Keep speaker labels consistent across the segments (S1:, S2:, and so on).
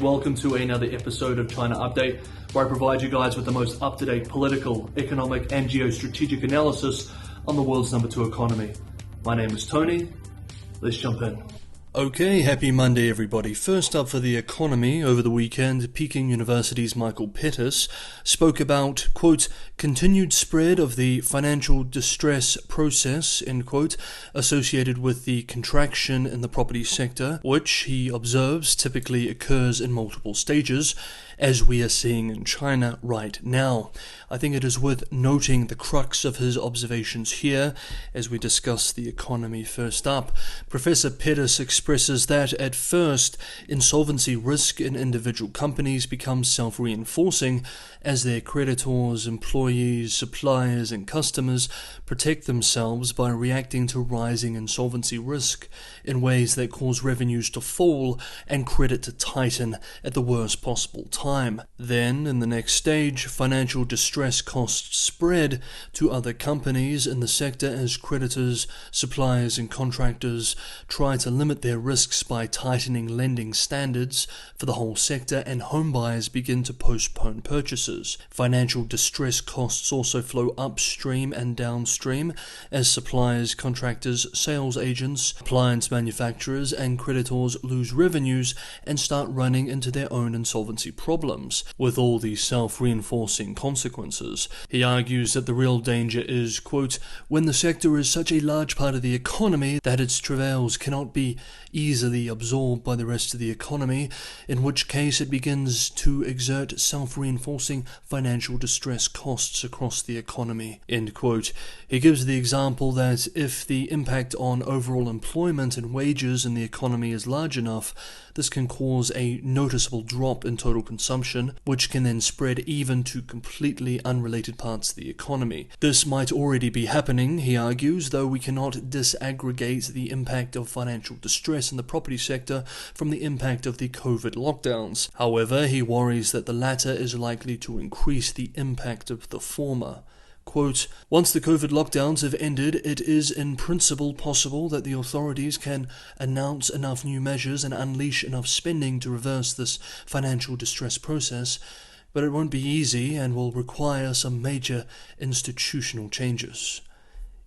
S1: Welcome to another episode of China Update, where I provide you guys with the most up-to-date political, economic and geostrategic analysis on the world's number 2 economy. My name is Tony. Let's jump in. Okay, happy Monday everybody. First up for the economy, over the weekend, Peking University's Michael Pettis spoke about, quote, continued spread of the financial distress process, end quote, associated with the contraction in the property sector, which, he observes, typically occurs in multiple stages, as we are seeing in China right now. I think it is worth noting the crux of his observations here as we discuss the economy. First up, Professor Pettis expresses that at first, insolvency risk in individual companies becomes self-reinforcing as their creditors, employees, suppliers and customers protect themselves by reacting to rising insolvency risk in ways that cause revenues to fall and credit to tighten at the worst possible time. Then, in the next stage, financial distress costs spread to other companies in the sector as creditors, suppliers and contractors try to limit their risks by tightening lending standards for the whole sector, and home buyers begin to postpone purchases. Financial distress costs also flow upstream and downstream as suppliers, contractors, sales agents, appliance manufacturers and creditors lose revenues and start running into their own insolvency problems, with all these self-reinforcing consequences. He argues that the real danger is, quote, when the sector is such a large part of the economy that its travails cannot be easily absorbed by the rest of the economy, in which case it begins to exert self-reinforcing financial distress costs across the economy, end quote. He gives the example that if the impact on overall employment and wages in the economy is large enough, this can cause a noticeable drop in total consumption, which can then spread even to completely unrelated parts of the economy. This might already be happening, he argues, though we cannot disaggregate the impact of financial distress in the property sector from the impact of the COVID lockdowns. However, he worries that the latter is likely to increase the impact of the former. Quote, once the COVID lockdowns have ended, it is in principle possible that the authorities can announce enough new measures and unleash enough spending to reverse this financial distress process, but it won't be easy and will require some major institutional changes.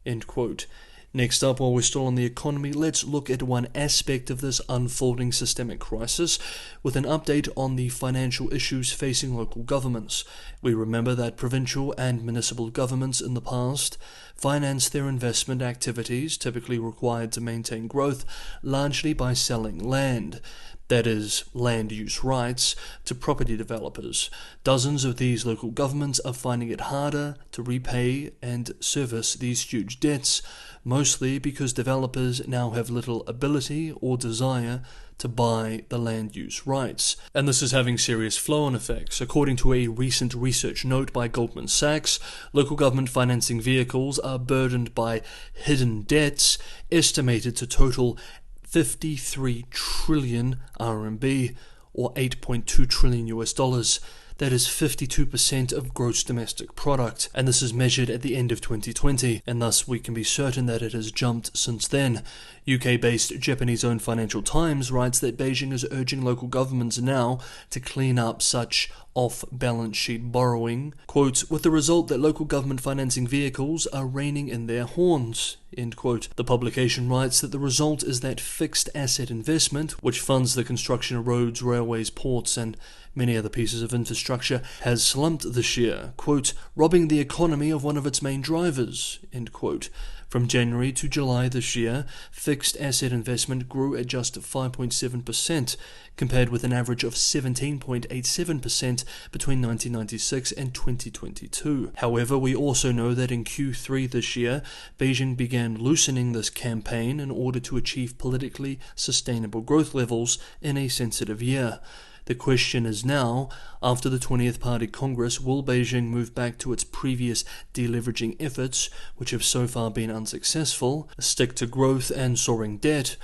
S1: End quote. Next up, while we're still on the economy, let's look at one aspect of this unfolding systemic crisis with an update on the financial issues facing local governments. We remember that provincial and municipal governments in the past financed their investment activities, typically required to maintain growth, largely by selling land. That is, land use rights, to property developers. Dozens of these local governments are finding it harder to repay and service these huge debts, mostly because developers now have little ability or desire to buy the land use rights. And this is having serious flow-on effects. According to a recent research note by Goldman Sachs, local government financing vehicles are burdened by hidden debts estimated to total 53 trillion RMB, or $8.2 trillion US dollars. That is 52% of gross domestic product, and this is measured at the end of 2020, and thus we can be certain that it has jumped since then. UK-based Japanese-owned Financial Times writes that Beijing is urging local governments now to clean up such off-balance sheet borrowing, quote, with the result that local government financing vehicles are reining in their horns, end quote. The publication writes that the result is that fixed asset investment, which funds the construction of roads, railways, ports and many other pieces of infrastructure, has slumped this year, quote, robbing the economy of one of its main drivers, end quote. From January to July this year, fixed asset investment grew at just 5.7%, compared with an average of 17.87% between 1996 and 2022. However, we also know that in Q3 this year, Beijing began loosening this campaign in order to achieve politically sustainable growth levels in a sensitive year. The question is now, after the 20th Party Congress, will Beijing move back to its previous deleveraging efforts, which have so far been unsuccessful, stick to growth and soaring debt,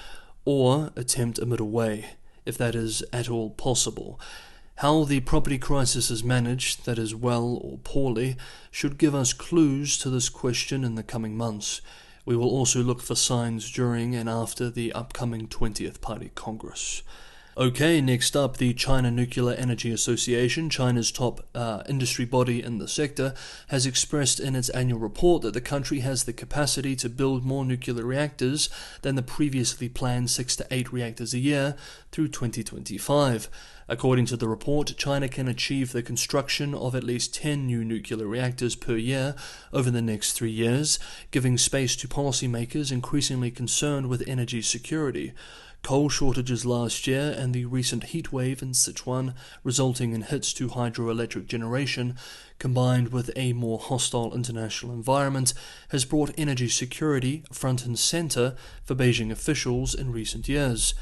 S1: or attempt a middle way, if that is at all possible? How the property crisis is managed, that is well or poorly, should give us clues to this question in the coming months. We will also look for signs during and after the upcoming 20th Party Congress. Okay, next up, the China Nuclear Energy Association, China's top industry body in the sector, has expressed in its annual report that the country has the capacity to build more nuclear reactors than the previously planned 6 to 8 reactors a year through 2025. According to the report, China can achieve the construction of at least 10 new nuclear reactors per year over the next 3 years, giving space to policymakers increasingly concerned with energy security. Coal shortages last year and the recent heat wave in Sichuan, resulting in hits to hydroelectric generation, combined with a more hostile international environment, has brought energy security front and center for Beijing officials in recent years.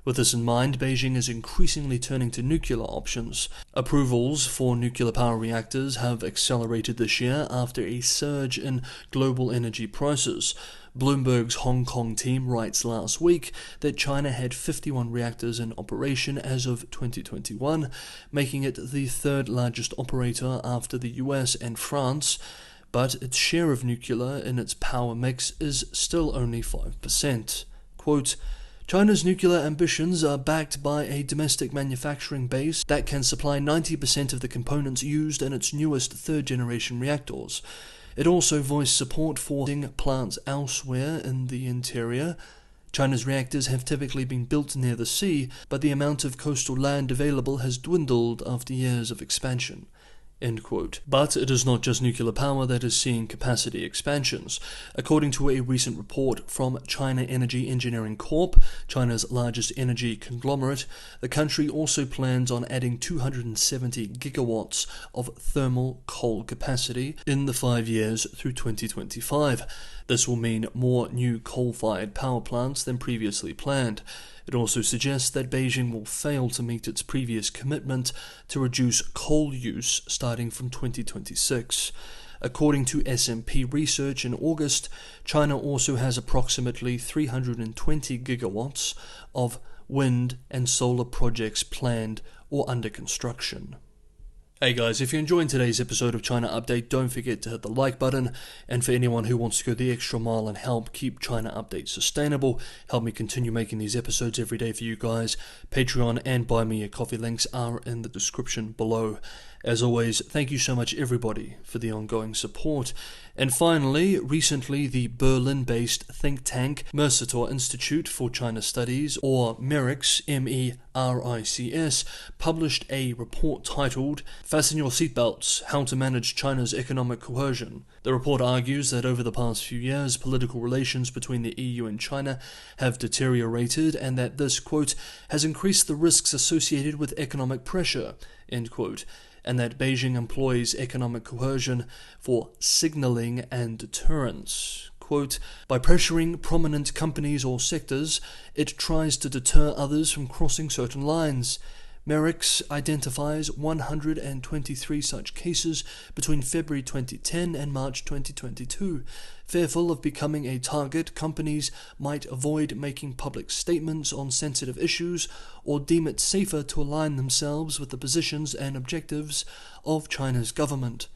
S1: With this in mind, Beijing is increasingly turning to nuclear options. Approvals for nuclear power reactors have accelerated this year after a surge in global energy prices. Bloomberg's Hong Kong team writes last week that China had 51 reactors in operation as of 2021, making it the third largest operator after the US and France, but its share of nuclear in its power mix is still only 5%. Quote, China's nuclear ambitions are backed by a domestic manufacturing base that can supply 90% of the components used in its newest third-generation reactors. It also voiced support for plants elsewhere in the interior. China's reactors have typically been built near the sea, but the amount of coastal land available has dwindled after years of expansion. End quote. But it is not just nuclear power that is seeing capacity expansions. According to a recent report from China Energy Engineering Corp., China's largest energy conglomerate, the country also plans on adding 270 gigawatts of thermal coal capacity in the 5 years through 2025. This will mean more new coal-fired power plants than previously planned. It also suggests that Beijing will fail to meet its previous commitment to reduce coal use starting from 2026. According to S&P Research in August, China also has approximately 320 gigawatts of wind and solar projects planned or under construction. Hey guys, if you're enjoying today's episode of China Update, don't forget to hit the like button. And for anyone who wants to go the extra mile and help keep China Update sustainable, help me continue making these episodes every day for you guys, Patreon and Buy Me a Coffee links are in the description below. As always, thank you so much everybody for the ongoing support. And finally, recently the Berlin-based think tank Mercator Institute for China Studies, or MERICS, MERICS, published a report titled Fasten Your Seatbelts, How to Manage China's Economic Coercion. The report argues that over the past few years, political relations between the EU and China have deteriorated and that this, quote, has increased the risks associated with economic pressure, end quote, and that Beijing employs economic coercion for signaling and deterrence. Quote, by pressuring prominent companies or sectors, it tries to deter others from crossing certain lines. MERICS identifies 123 such cases between February 2010 and March 2022. Fearful of becoming a target, companies might avoid making public statements on sensitive issues or deem it safer to align themselves with the positions and objectives of China's government.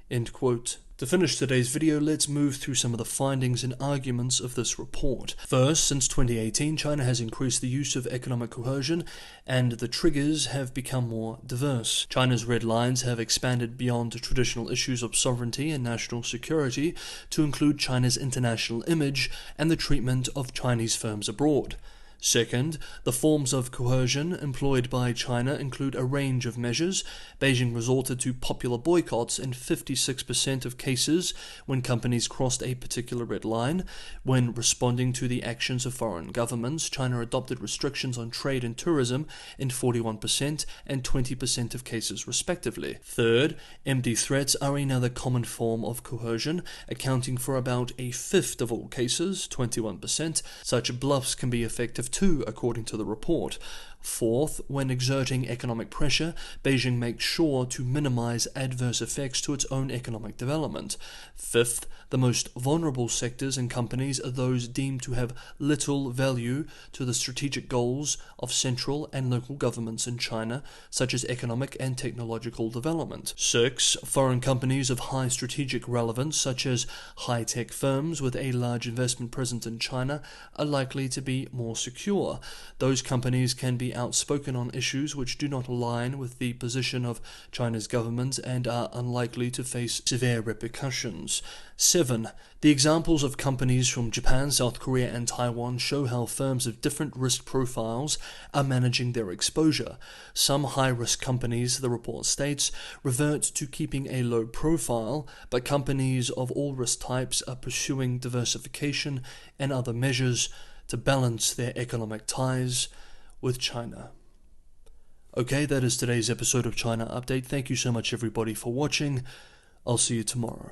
S1: End quote. To finish today's video, let's move through some of the findings and arguments of this report. First, since 2018, China has increased the use of economic coercion, and the triggers have become more diverse. China's red lines have expanded beyond traditional issues of sovereignty and national security to include China's international image and the treatment of Chinese firms abroad. Second, the forms of coercion employed by China include a range of measures. Beijing resorted to popular boycotts in 56% of cases when companies crossed a particular red line. When responding to the actions of foreign governments, China adopted restrictions on trade and tourism in 41% and 20% of cases respectively. Third, empty threats are another common form of coercion, accounting for about a fifth of all cases, 21%. Such bluffs can be effective too, according to the report. Fourth, when exerting economic pressure, Beijing makes sure to minimize adverse effects to its own economic development. Fifth, the most vulnerable sectors and companies are those deemed to have little value to the strategic goals of central and local governments in China, such as economic and technological development. Six, foreign companies of high strategic relevance, such as high-tech firms with a large investment presence in China, are likely to be more secure. Those companies can be be outspoken on issues which do not align with the position of China's government and are unlikely to face severe repercussions. 7. The examples of companies from Japan, South Korea, and Taiwan show how firms of different risk profiles are managing their exposure. Some high-risk companies, the report states, revert to keeping a low profile, but companies of all risk types are pursuing diversification and other measures to balance their economic ties with China. Okay, that is today's episode of China Update. Thank you so much, everybody, for watching. I'll see you tomorrow.